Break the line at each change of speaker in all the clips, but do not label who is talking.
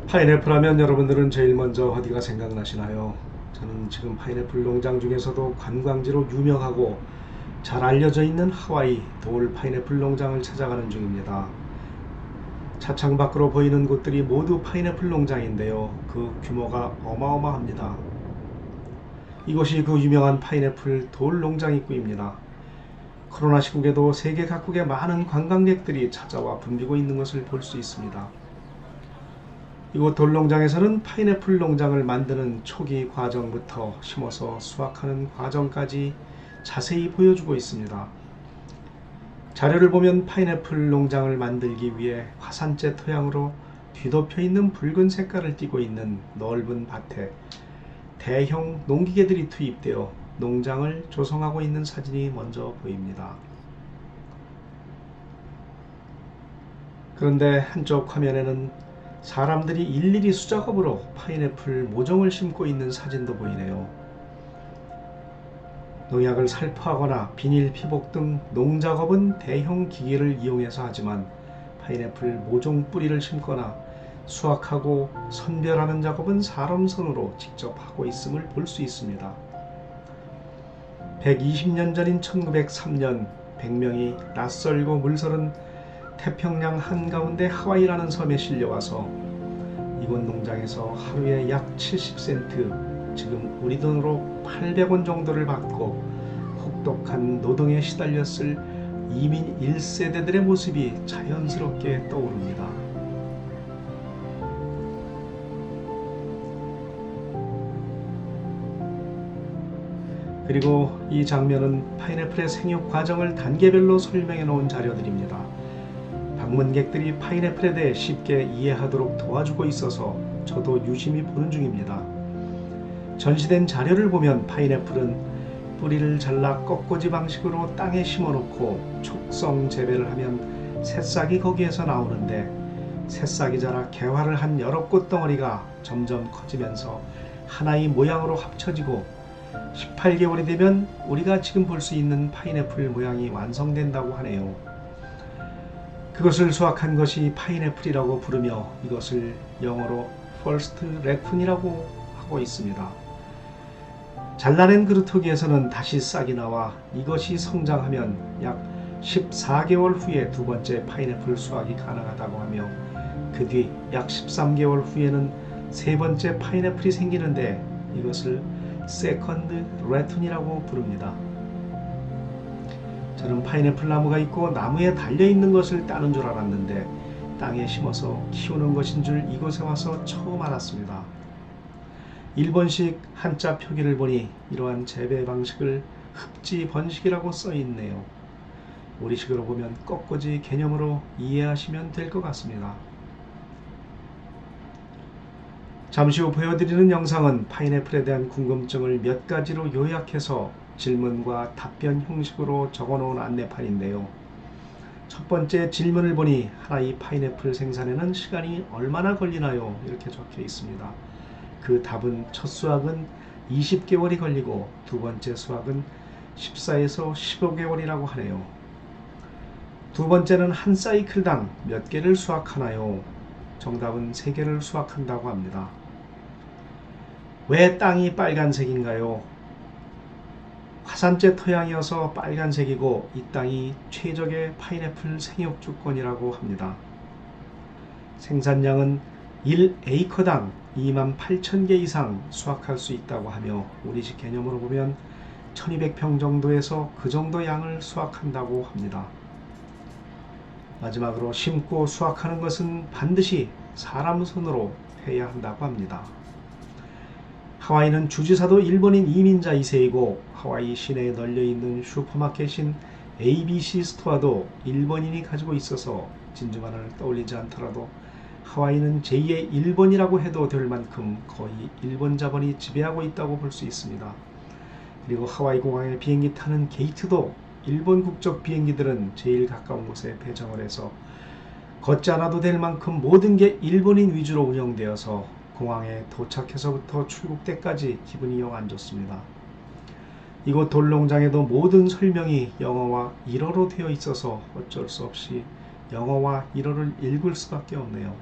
파인애플 하면 여러분들은 제일 먼저 어디가 생각나시나요? 저는 지금 파인애플 농장 중에서도 관광지로 유명하고 잘 알려져 있는 하와이 돌 파인애플 농장을 찾아가는 중입니다. 차창 밖으로 보이는 곳들이 모두 파인애플 농장인데요. 그 규모가 어마어마합니다. 이곳이 그 유명한 파인애플 돌 농장 입구입니다. 코로나 시국에도 세계 각국의 많은 관광객들이 찾아와 붐비고 있는 것을 볼 수 있습니다. 이곳 돌농장에서는 파인애플 농장을 만드는 초기 과정부터 심어서 수확하는 과정까지 자세히 보여주고 있습니다. 자료를 보면 파인애플 농장을 만들기 위해 화산재 토양으로 뒤덮여 있는 붉은 색깔을 띠고 있는 넓은 밭에 대형 농기계들이 투입되어 농장을 조성하고 있는 사진이 먼저 보입니다. 그런데 한쪽 화면에는 사람들이 일일이 수작업으로 파인애플 모종을 심고 있는 사진도 보이네요. 농약을 살포하거나 비닐 피복 등 농작업은 대형 기계를 이용해서 하지만 파인애플 모종 뿌리를 심거나 수확하고 선별하는 작업은 사람 손으로 직접 하고 있음을 볼 수 있습니다. 120년 전인 1903년 100명이 낯설고 물서른 태평양 한가운데 하와이라는 섬에 실려와서 이곳 농장에서 하루에 약 70센트, 지금 우리 돈으로 800원 정도를 받고 혹독한 노동에 시달렸을 이민 1세대들의 모습이 자연스럽게 떠오릅니다. 그리고 이 장면은 파인애플의 생육 과정을 단계별로 설명해 놓은 자료들입니다. 방문객들이 파인애플에 대해 쉽게 이해하도록 도와주고 있어서 저도 유심히 보는 중입니다. 전시된 자료를 보면 파인애플은 뿌리를 잘라 꺾꽂이 방식으로 땅에 심어놓고 촉성 재배를 하면 새싹이 거기에서 나오는데, 새싹이 자라 개화를 한 여러 꽃덩어리가 점점 커지면서 하나의 모양으로 합쳐지고 18개월이 되면 우리가 지금 볼 수 있는 파인애플 모양이 완성된다고 하네요. 그것을 수확한 것이 파인애플이라고 부르며 이것을 영어로 First Raccoon이라고 하고 있습니다. 잘라낸 그루터기에서는 다시 싹이 나와 이것이 성장하면 약 14개월 후에 두 번째 파인애플 수확이 가능하다고 하며, 그 뒤 약 13개월 후에는 세 번째 파인애플이 생기는데 이것을 세컨드 레툰이라고 부릅니다. 저는 파인애플 나무가 있고 나무에 달려있는 것을 따는 줄 알았는데 땅에 심어서 키우는 것인 줄 이곳에 와서 처음 알았습니다. 일본식 한자 표기를 보니 이러한 재배 방식을 흡지 번식이라고 써있네요. 우리식으로 보면 꺾꽂이 개념으로 이해하시면 될 것 같습니다. 잠시 후 보여드리는 영상은 파인애플에 대한 궁금증을 몇 가지로 요약해서 질문과 답변 형식으로 적어놓은 안내판인데요. 첫 번째 질문을 보니 하나의 파인애플 생산에는 시간이 얼마나 걸리나요? 이렇게 적혀 있습니다. 그 답은 첫 수확은 20개월이 걸리고 두 번째 수확은 14에서 15개월이라고 하네요. 두 번째는 한 사이클당 몇 개를 수확하나요? 정답은 3개를 수확한다고 합니다. 왜 땅이 빨간색인가요? 화산재 토양이어서 빨간색이고 이 땅이 최적의 파인애플 생육 주권이라고 합니다. 생산량은 1에이커당 28,000개 이상 수확할 수 있다고 하며 우리식 개념으로 보면 1200평 정도에서 그 정도 양을 수확한다고 합니다. 마지막으로 심고 수확하는 것은 반드시 사람 손으로 해야 한다고 합니다. 하와이는 주지사도 일본인 이민자 2세이고 하와이 시내에 널려있는 슈퍼마켓인 ABC 스토어도 일본인이 가지고 있어서 진주만을 떠올리지 않더라도 하와이는 제2의 일본이라고 해도 될 만큼 거의 일본 자본이 지배하고 있다고 볼 수 있습니다. 그리고 하와이 공항에 비행기 타는 게이트도 일본 국적 비행기들은 제일 가까운 곳에 배정을 해서 걷지 않아도 될 만큼 모든 게 일본인 위주로 운영되어서 공항에 도착해서부터 출국 때까지 기분이 영 안 좋습니다. 이곳 돌농장에도 모든 설명이 영어와 일어로 되어 있어서 어쩔 수 없이 영어와 일어를 읽을 수밖에 없네요.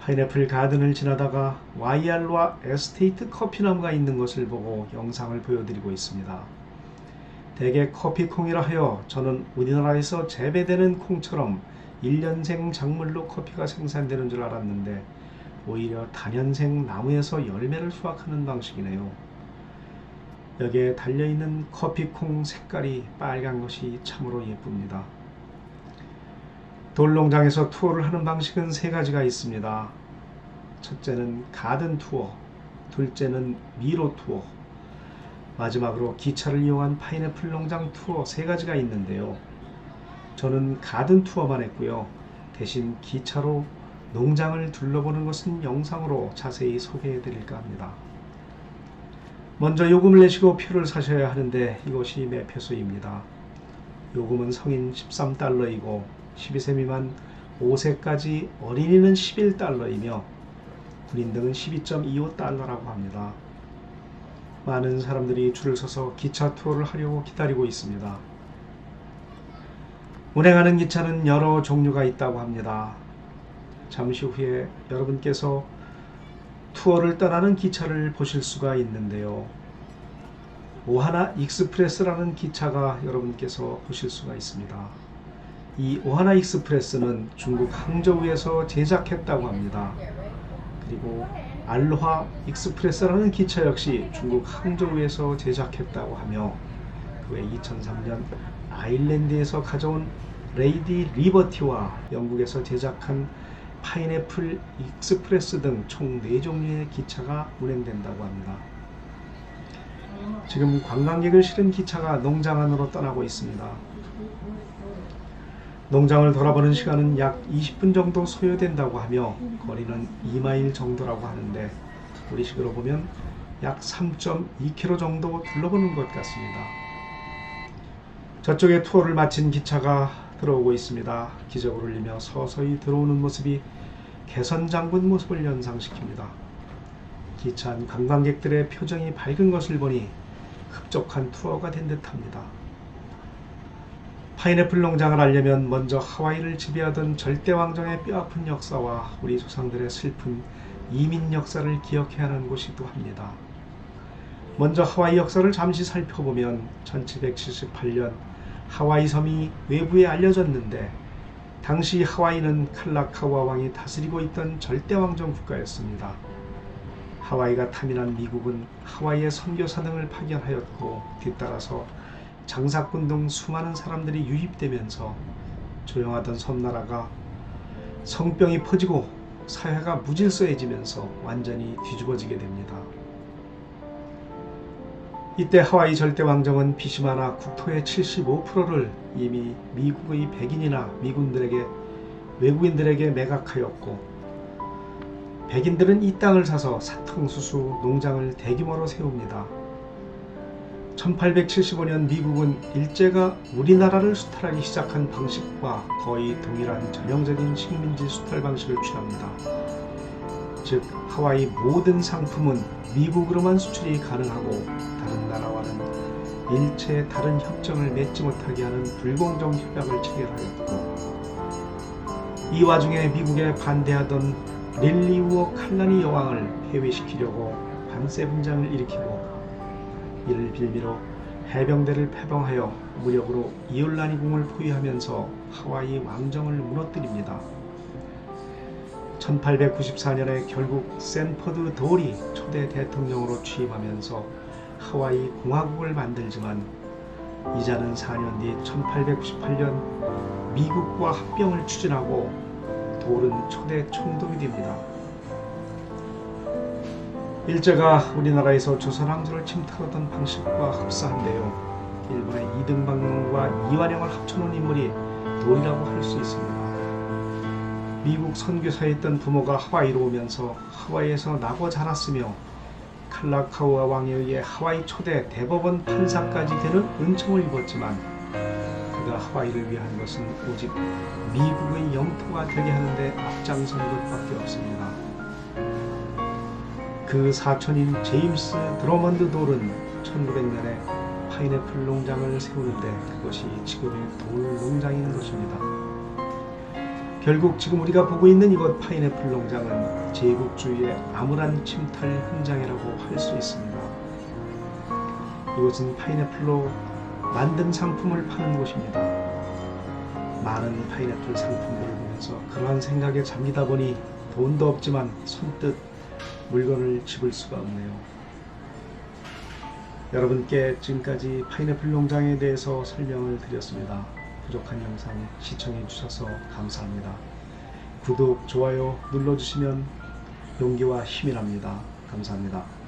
파인애플 가든을 지나다가 와이알로아 에스테이트 커피나무가 있는 것을 보고 영상을 보여드리고 있습니다. 대개 커피콩이라 하여 저는 우리나라에서 재배되는 콩처럼 1년생 작물로 커피가 생산되는 줄 알았는데 오히려 단연생 나무에서 열매를 수확하는 방식이네요. 여기에 달려있는 커피콩 색깔이 빨간 것이 참으로 예쁩니다. 돌농장에서 투어를 하는 방식은 3가지가 있습니다. 첫째는 가든 투어, 둘째는 미로 투어, 마지막으로 기차를 이용한 파인애플 농장 투어 3가지가 있는데요. 저는 가든 투어만 했고요. 대신 기차로 농장을 둘러보는 것은 영상으로 자세히 소개해 드릴까 합니다. 먼저 요금을 내시고 표를 사셔야 하는데 이것이 매표소입니다. 요금은 성인 13달러이고 12세 미만 5세까지 어린이는 11달러이며 군인 등은 12.25달러라고 합니다. 많은 사람들이 줄을 서서 기차 투어를 하려고 기다리고 있습니다. 운행하는 기차는 여러 종류가 있다고 합니다. 잠시 후에 여러분께서 투어를 떠나는 기차를 보실 수가 있는데요. 오하나 익스프레스라는 기차가 여러분께서 보실 수가 있습니다. 이 오하나 익스프레스는 중국 항저우에서 제작했다고 합니다. 그리고 알로하 익스프레스라는 기차 역시 중국 항저우에서 제작했다고 하며 그 외 2003년 아일랜드에서 가져온 레이디 리버티와 영국에서 제작한 파인애플 익스프레스 등 총 4종류의 기차가 운행된다고 합니다. 지금 관광객을 실은 기차가 농장 안으로 떠나고 있습니다. 농장을 돌아보는 시간은 약 20분 정도 소요된다고 하며 거리는 2마일 정도라고 하는데 우리식으로 보면 약 3.2km 정도 둘러보는 것 같습니다. 저쪽에 투어를 마친 기차가 들어오고 있습니다. 기적을 울리며 서서히 들어오는 모습이 개선장군 모습을 연상시킵니다. 기차 안 관광객들의 표정이 밝은 것을 보니 흡족한 투어가 된 듯합니다. 파인애플 농장을 알려면 먼저 하와이를 지배하던 절대왕정의 뼈아픈 역사와 우리 조상들의 슬픈 이민 역사를 기억해야 하는 곳이기도 합니다. 먼저 하와이 역사를 잠시 살펴보면 1778년 하와이 섬이 외부에 알려졌는데 당시 하와이는 칼라카우아 왕이 다스리고 있던 절대왕정 국가였습니다. 하와이가 탐인한 미국은 하와이의 선교사 등을 파견하였고 뒤따라서 장사꾼 등 수많은 사람들이 유입되면서 조용하던 섬나라가 성병이 퍼지고 사회가 무질서해지면서 완전히 뒤집어지게 됩니다. 이때 하와이 절대왕정은 빚이 많아 국토의 75%를 이미 미국의 백인이나 미군들에게 외국인들에게 매각하였고 백인들은 이 땅을 사서 사탕수수 농장을 대규모로 세웁니다. 1875년 미국은 일제가 우리나라를 수탈하기 시작한 방식과 거의 동일한 전형적인 식민지 수탈 방식을 취합니다. 즉 하와이 모든 상품은 미국으로만 수출이 가능하고 다른 나라와는 일체 다른 협정을 맺지 못하게 하는 불공정 협약을 체결하였고 이 와중에 미국에 반대하던 릴리우어 칼라니 여왕을 폐위시키려고 반세 분장을 일으키고 이를 빌미로 해병대를 패병하여 무력으로 이올라니 궁을 포위하면서 하와이 왕정을 무너뜨립니다. 1894년에 결국 샌퍼드 돌이 초대 대통령으로 취임하면서 하와이 공화국을 만들지만 이자는 4년 뒤 1898년 미국과 합병을 추진하고 돌은 초대 총독이 됩니다. 일제가 우리나라에서 조선왕조를 침탈하던 방식과 흡사한데요. 일본의 이등박론과 이완영을 합쳐놓은 인물이 돌이라고 할 수 있습니다. 미국 선교사였던 부모가 하와이로 오면서 하와이에서 나고 자랐으며 칼라카우아 왕에 의해 하와이 초대 대법원 판사까지 되는 은총을 입었지만 그가 하와이를 위한 것은 오직 미국의 영토가 되게 하는데 앞장선 것밖에 없습니다. 그 사촌인 제임스 드러먼드 돌은 1900년에 파인애플 농장을 세우는데 그것이 지금의 돌 농장인 것입니다. 결국 지금 우리가 보고 있는 이곳 파인애플 농장은 제국주의의 암울한 침탈 현장이라고 할 수 있습니다. 이곳은 파인애플로 만든 상품을 파는 곳입니다. 많은 파인애플 상품들을 보면서 그러한 생각에 잠기다 보니 돈도 없지만 손뜻 물건을 집을 수가 없네요. 여러분께 지금까지 파인애플 농장에 대해서 설명을 드렸습니다. 부족한 영상 시청해 주셔서 감사합니다. 구독, 좋아요 눌러주시면 용기와 힘이 납니다. 감사합니다.